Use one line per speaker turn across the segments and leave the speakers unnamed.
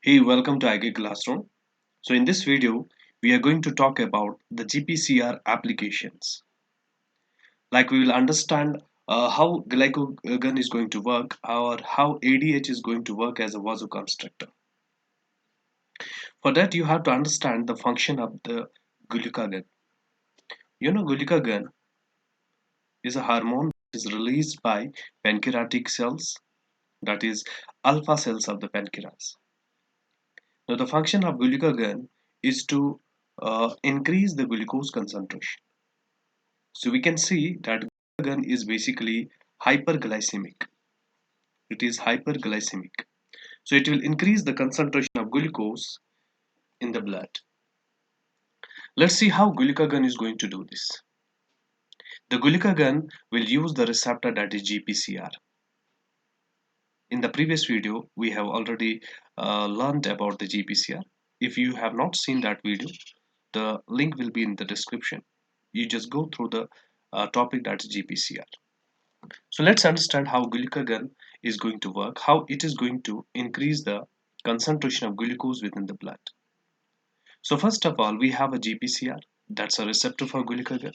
Hey, welcome to IG Classroom. So in this video, we are going to talk about the GPCR applications. Like we will understand how glycogen is going to work or how ADH is going to work as a vasoconstrictor. For that, you have to understand the function of the glucagon. Glucagon is a hormone that is released by pancreatic cells, that is alpha cells of the pancreas. Now, the function of glucagon is to increase the glucose concentration. So we can see that glucagon is basically hyperglycemic. It is hyperglycemic. So it will increase the concentration of glucose in the blood. Let's see how glucagon is going to do this. The glucagon will use the receptor that is GPCR. In the previous video, we have already learned about the GPCR. If you have not seen that video, the link will be in the description. You just go through the topic that is GPCR. So let's understand how glucagon is going to work, how it is going to increase the concentration of glucose within the blood. So first of all, we have a GPCR, that's a receptor for glucagon.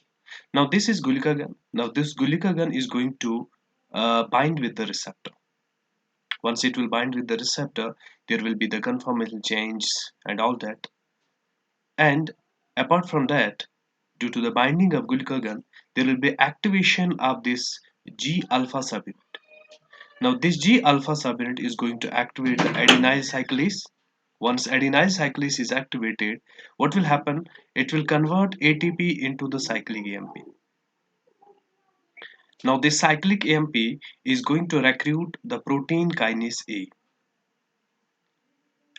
Now this is glucagon. Now this glucagon is going to bind with the receptor. Once it will bind with the receptor, there will be the conformational change and all that. And apart from that, due to the binding of glucagon, there will be activation of this G alpha subunit. Now this G alpha subunit is going to activate the adenyl cyclase. Once adenyl cyclase is activated, what will happen? It will convert ATP into the cyclic AMP. Now this cyclic AMP is going to recruit the protein kinase A.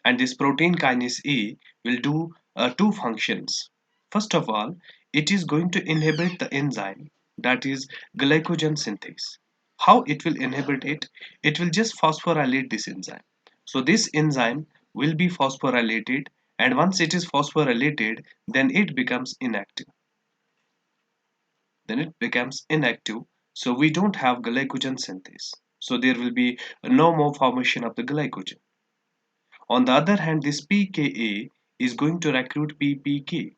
And this protein kinase A will do two functions. First of all, it is going to inhibit the enzyme that is glycogen synthase. How it will inhibit it? It will just phosphorylate this enzyme. So this enzyme will be phosphorylated, and once it is phosphorylated, then it becomes inactive. So we don't have glycogen synthase. So there will be no more formation of the glycogen. On the other hand, this pKa is going to recruit PPK.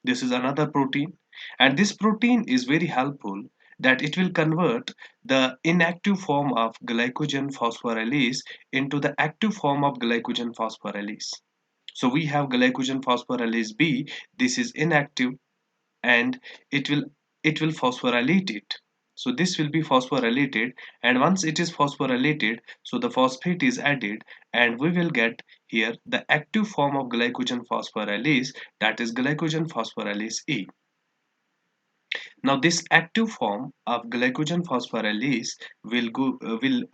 This is another protein, and this protein is very helpful that it will convert the inactive form of glycogen phosphorylase into the active form of glycogen phosphorylase. So we have glycogen phosphorylase B. This is inactive, and it will phosphorylate it. So this will be phosphorylated, and once it is phosphorylated, so the phosphate is added, and we will get here the active form of glycogen phosphorylase, that is glycogen phosphorylase A. Now this active form of glycogen phosphorylase will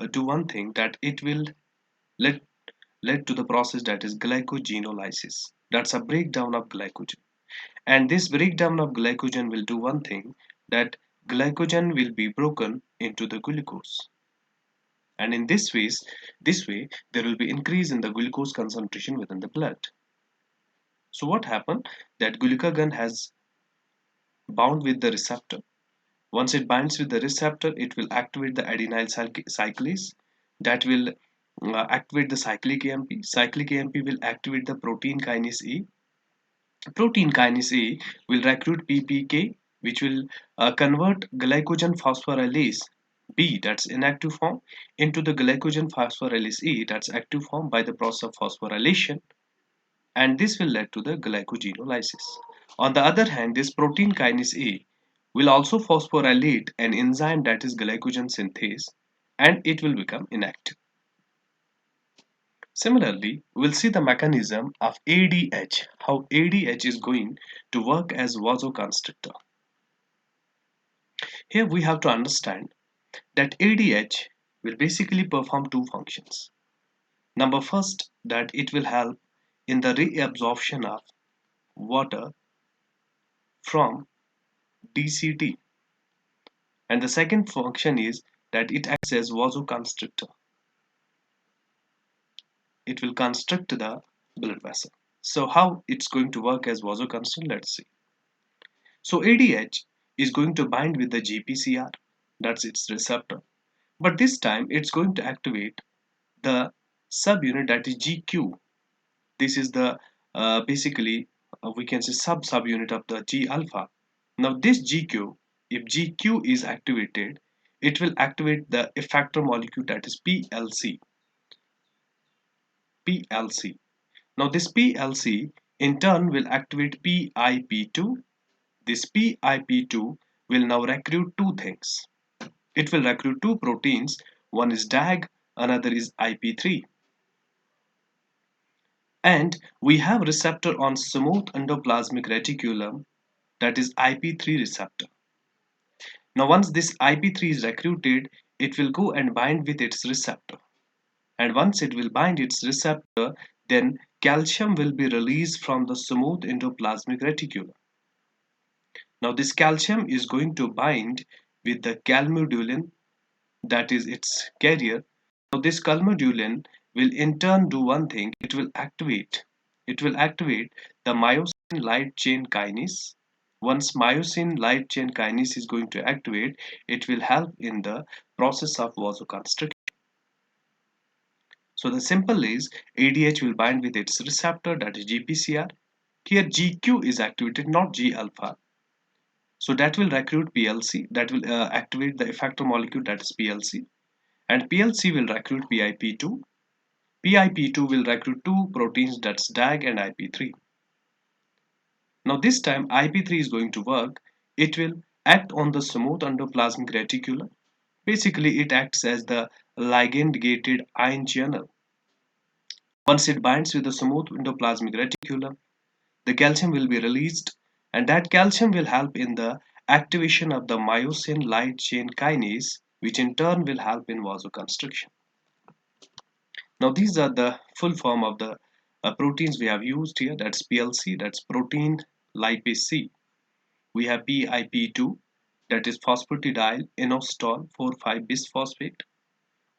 do one thing, that it will lead to the process that is glycogenolysis. That's a breakdown of glycogen. And this breakdown of glycogen will do one thing, that glycogen will be broken into the glucose. And in this way, there will be increase in the glucose concentration within the blood. So what happened? That glucagon has bound with the receptor. Once it binds with the receptor, it will activate the adenyl cyclase. That will activate the cyclic AMP. Cyclic AMP will activate the protein kinase A. Protein kinase A will recruit PPK, which will convert glycogen phosphorylase B, that's inactive form, into the glycogen phosphorylase E, that's active form, by the process of phosphorylation, and this will lead to the glycogenolysis. On the other hand, this protein kinase A will also phosphorylate an enzyme that is glycogen synthase, and it will become inactive. Similarly, we'll see the mechanism of ADH, how ADH is going to work as vasoconstrictor. Here we have to understand that ADH will basically perform two functions. Number first, that it will help in the reabsorption of water from DCT. And the second function is that it acts as vasoconstrictor. It will constrict the blood vessel. So how it's going to work as vasoconstrictor, let's see. So ADH is going to bind with the GPCR, that's its receptor, but this time it's going to activate the subunit that is GQ. This is the basically we can say subunit of the G alpha. Now this GQ, if GQ is activated, it will activate the effector molecule, that is PLC. PLC. Now this PLC in turn will activate PIP2. This PIP2 will now recruit two things. It will recruit two proteins. One is DAG, another is IP3. And we have receptor on smooth endoplasmic reticulum, that is IP3 receptor. Now once this IP3 is recruited, it will go and bind with its receptor. And once it will bind its receptor, then calcium will be released from the smooth endoplasmic reticulum. Now this calcium is going to bind with the calmodulin, that is its carrier. Now this calmodulin will in turn do one thing. It will activate the myosin light chain kinase. Once myosin light chain kinase is going to activate, it will help in the process of vasoconstriction. So the simple is ADH will bind with its receptor, that is GPCR. Here GQ is activated, not G alpha. So that will recruit PLC, that will activate the effector molecule, that is PLC. And PLC will recruit PIP2. PIP2 will recruit two proteins, that's DAG and IP3. Now this time IP3 is going to work. It will act on the smooth endoplasmic reticulum. Basically it acts as the ligand gated ion channel. Once it binds with the smooth endoplasmic reticulum, the calcium will be released, and that calcium will help in the activation of the myosin light chain kinase, which in turn will help in vasoconstriction. Now these are the full form of the proteins we have used here. That's PLC, that's protein lipase C. We have PIP2, that is phosphatidyl inositol 4,5-bisphosphate.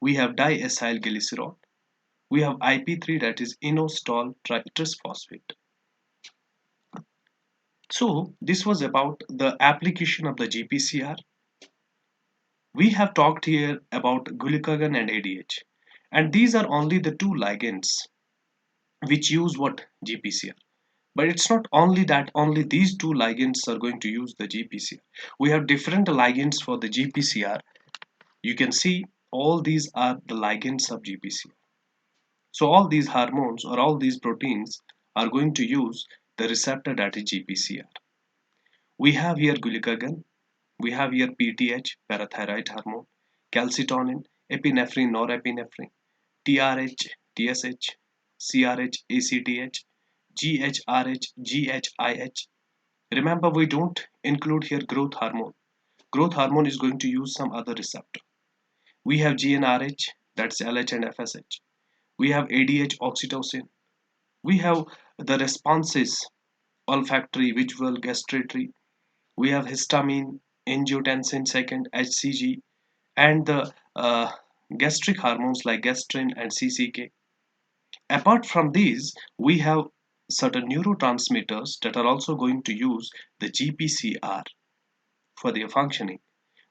We have diacylglycerol. We have IP3, that is inositol trisphosphate. So this was about the application of the GPCR. We have talked here about glucagon and ADH, and these are only the two ligands which use what? GPCR. But it's not only that only these two ligands are going to use the GPCR. We have different ligands for the GPCR. You can see all these are the ligands of GPCR. So all these hormones or all these proteins are going to use the receptor, that is GPCR. We have here glucagon, we have here PTH, parathyroid hormone, calcitonin, epinephrine, norepinephrine, TRH, TSH, CRH, ACTH, GHRH, GHIH. Remember, we don't include here growth hormone. Growth hormone is going to use some other receptor. We have GnRH, that's LH and FSH. We have ADH, oxytocin. We have the responses, olfactory, visual, gustatory. We have histamine, angiotensin second, HCG, and the gastric hormones like gastrin and CCK. Apart from these, we have certain neurotransmitters that are also going to use the GPCR for their functioning.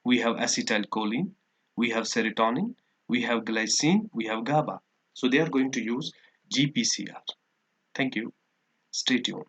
We have acetylcholine, we have serotonin, we have glycine, we have GABA. So they are going to use GPCR. Thank you. Stay tuned.